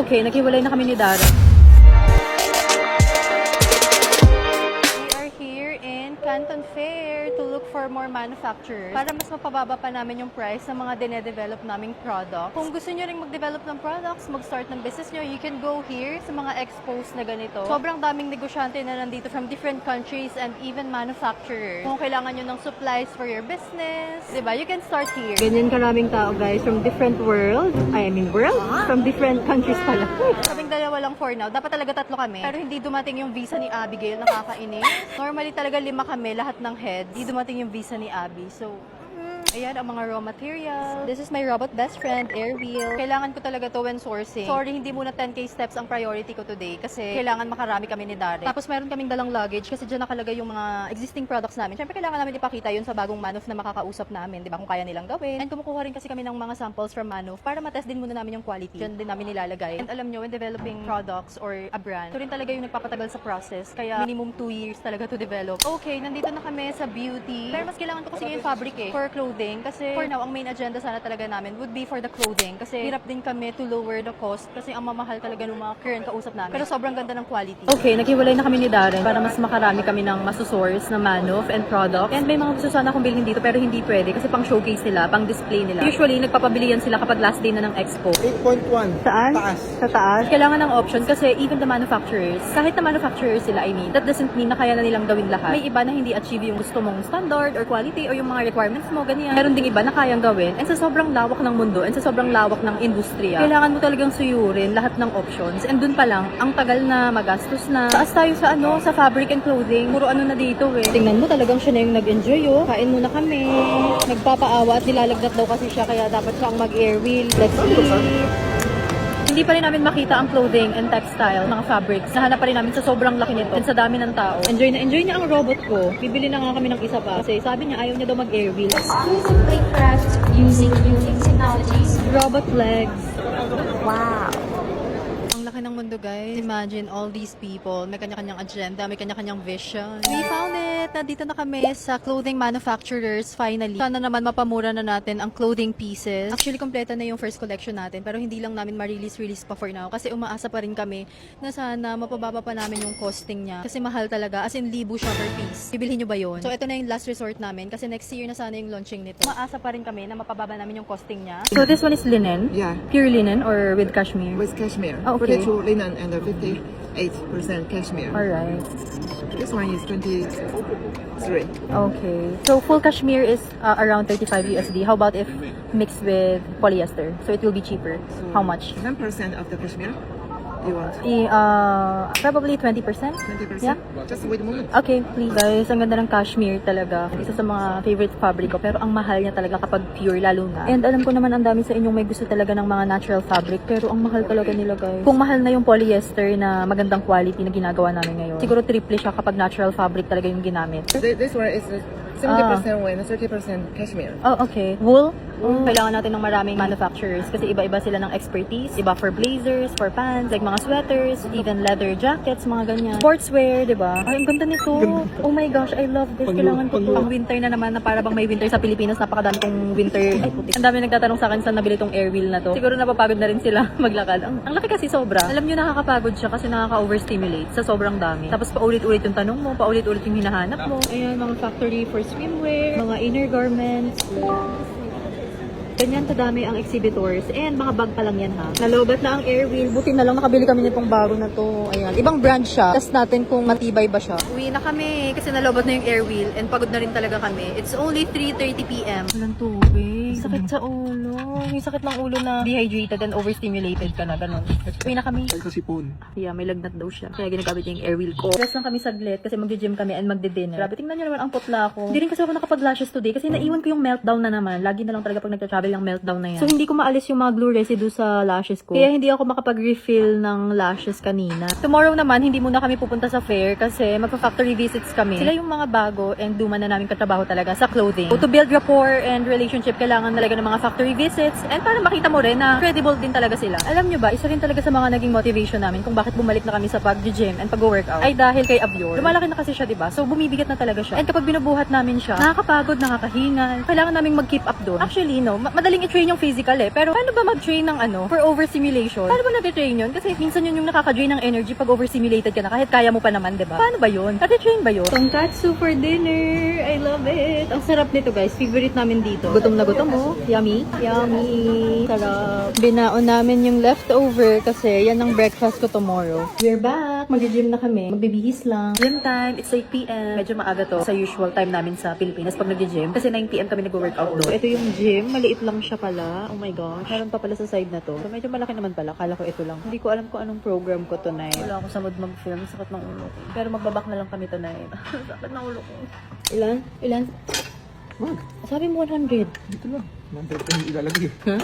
Okay, naghiwalay na kami ni Dara. We are here in Canton Fair to look for more manufacturers para mas mapababa pa namin yung price ng mga dine-develop naming products. Kung gusto nyo rin mag-develop ng products, mag-start ng business nyo, you can go here sa mga expos na ganito. Sobrang daming negosyante na nandito from different countries and even manufacturers. Kung kailangan nyo ng supplies for your business, diba? You can start here. Ganyan karaming tao, guys, from different world. From different countries pala. Kaming dalawa lang for now. Dapat talaga tatlo kami. Pero hindi dumating yung visa ni Abigail. Nakakainis. Normally talaga 5 kami, lahat ng heads. Hindi dumating yung visa ni Abby. So, ayan ang mga raw materials. This is my robot best friend, air wheel. Kailangan ko talaga to when sourcing. Sorry, hindi muna 10K steps ang priority ko today kasi kailangan makarami kami ni Dari. Tapos meron kaming dalang luggage kasi dyan nakalagay yung mga existing products namin. Siyempre, kailangan namin ipakita yun sa bagong Manuf na makakausap namin, di ba, kung kaya nilang gawin. And kumukuha rin kasi kami ng mga samples from Manuf para matest din muna namin yung quality. Dyan din namin nilalagay. And alam nyo, when developing products or a brand, ito rin talaga yung nagpapatagal sa process. Kaya minimum 2 years talaga to develop. Okay, nandito na kami sa beauty. Pero mas kailangan ko kasi yung fabric for clothing. Kasi for now, ang main agenda sana talaga namin would be for the clothing. Kasi hirap din kami to lower the cost kasi ang mamahal talaga ng mga current kausap namin. Pero sobrang ganda ng quality. Okay, naghiwalay na kami ni Darren para mas makarami kami ng masosource na Manuf and products. And may mga gusto sana akong bilhin dito pero hindi pwede kasi pang showcase nila, pang display nila. Usually, nagpapabilihan sila kapag last day na ng expo. 8.1. Saan? Taas. Sa taas. Kailangan ng option kasi even the manufacturers, kahit na manufacturers sila, that doesn't mean na kaya na nilang gawin lahat. May iba na hindi achieve yung gusto mong standard or quality or yung mga requirements mo, ganyan. Meron ding iba na kayang gawin. And sa sobrang lawak ng mundo and sa sobrang lawak ng industriya, kailangan mo talagang suyurin lahat ng options. And dun pa lang, ang tagal na, magastos na. Taas tayo sa sa fabric and clothing. Puro ano na dito eh. Tingnan mo, talagang siya na yung nag-enjoy oh. Kain muna kami. Nagpapaawa at nilalagnat daw kasi siya kaya dapat siyang mag-air wheel. Let's eat! Hindi pa rin namin makita ang clothing and textile, mga fabrics. Nahanap pa rin namin sa sobrang laki nito and sa dami ng tao. Enjoy niya ang robot ko. Bibili na nga kami ng isa pa kasi sabi niya ayaw niya daw mag-air wheel. Exclusively crafted using unique technologies. Robot legs. Wow. Ang laki ng mundo, guys. Imagine all these people. May kanya-kanyang agenda, may kanya-kanyang vision. We found it! Nandito na kami sa clothing manufacturers finally. Sana naman mapamura na natin ang clothing pieces. Actually, kompleto na yung first collection natin pero hindi lang namin ma-release pa for now kasi umaasa pa rin kami na sana mapababa pa namin yung costing niya kasi mahal talaga. As in, 1,000 siya per piece. Bibilhin nyo ba yun? So, ito na yung last resort namin kasi next year na sana yung launching nito. Umaasa pa rin kami na mapababa namin yung costing niya. So, this one is linen? Yeah. Pure linen or with cashmere? With cashmere. Oh, okay. 42 linen and 58% cashmere. Alright. This one is 23. Okay. So full cashmere is around 35 USD. How about if mixed with polyester? So it will be cheaper. How much? 10% of the cashmere you want? Probably 20%. 20%? Yeah. Just wait a moment. Okay, please. Guys, ang ganda ng cashmere talaga. Isa sa mga favorite fabric ko. Pero ang mahal niya talaga kapag pure, lalo na. And alam ko naman ang dami sa inyong may gusto talaga ng mga natural fabric. Pero ang mahal talaga nila, guys. Kung mahal na yung polyester na magandang quality na ginagawa namin ngayon, siguro triple siya kapag natural fabric talaga yung ginamit. This one is 70% linen, 30% cashmere. Oh, okay. Wool? Kailangan natin ng maraming manufacturers kasi iba-iba sila ng expertise. Iba for blazers, for pants, like mga sweaters, even leather jackets, mga ganyan. Sportswear, di ba? Ay, ang ganda nito. Oh my gosh, I love this. Kailangan ko to. Pang winter na naman na para bang may winter sa Pilipinas. Napakadami kong winter. Ay, puti. Ang dami nagtatanong sa akin saan nabili tong air wheel na to. Siguro napapagod na rin sila maglakad. Ang laki kasi sobra. Alam nyo, nakakapagod siya kasi nakaka-overstimulate sa sobrang dami. Tapos paulit-ulit yung tanong mo, paulit-ulit yung hinahanap mo. Ayan, mga factory for swimwear, mga inner garments. Ganyan kadami ang exhibitors and mga bag pa lang yan ha. Nalobat na ang air wheel. Buti na lang nakabili kami nitong bago na to. Ayan. Ibang brand siya. Test natin kung matibay ba siya. Uwi na kami kasi nalobat na yung air wheel and pagod na rin talaga kami. It's only 3:30 PM. Walang tubig. Sakit sa ulo. Yung sakit ng ulo na dehydrated and overstimulated ka na. Ganun. Uwi na kami. Ay, kasi pon. Yeah, may lagnat daw siya. Kaya ginagamit niya yung air wheel ko. Rest lang kami saglit kasi magje-gym kami and magde-dinner. Grabe, tingnan niyo naman ang putla ko. Hindi rin kasi ako nakapag-lashes today kasi naiwan ko yung meltdown na naman. Lagi na lang talaga pag nagtra-travel yung meltdown na yan. So, hindi ko maalis yung mga glue residue sa lashes ko. Kaya hindi ako makapag-refill ng lashes kanina. Tomorrow naman, hindi muna kami pupunta sa fair kasi magpa-factory visits kami. Sila yung mga bago and duma na namin katrabaho talaga sa clothing. So, to build rapport and relationship, kailangan talaga ng mga factory visits, and para makita mo rin na credible din talaga sila. Alam nyo ba, isa rin talaga sa mga naging motivation namin kung bakit bumalik na kami sa pag-gym and pag-workout ay dahil kay Abior. Lumalaki na kasi siya, diba? So, bumibigat na talaga siya. And kapag binubuhat namin siya, nakakapagod, nakakahingal, kailangan naming mag-keep up doon. Actually, no, madaling i-train yung physical eh. Pero paano ba mag-train ng for overstimulation? Paano ba nag-train yun? Kasi minsan yun yung nakaka-drain ng energy pag overstimulated ka na kahit kaya mo pa naman, diba? Paano ba yun? Nag-train ba yun? Tonkatsu for dinner! I love it! Ang sarap nito, guys. Favorite namin dito. Gutom na gutom mo. Yummy. Yummy. Sarap. Binaon namin yung leftover kasi yan ang breakfast ko tomorrow. We're back. Mag-gym na kami. Magbibihis lang. Gym time. It's 8 p.m. Medyo maaga to sa usual time namin sa Pilipinas pag nag-gym. Kasi 9 p.m. kami nag-workout doon. Ito yung gym. Maliit lang siya pala. Oh my gosh. Meron pa pala sa side na to. So medyo malaki naman pala. Kala ko ito lang. Hindi ko alam kung anong program ko tonight. Wala ako sa mood mag-film. Sakit ng ulo ko. Pero magbabak na lang kami tonight. Sakit ng ulo ko. Ilan? Ilan? Wag. Sabi mo 100. Dito lang. Number 10 ilalagay. Huh?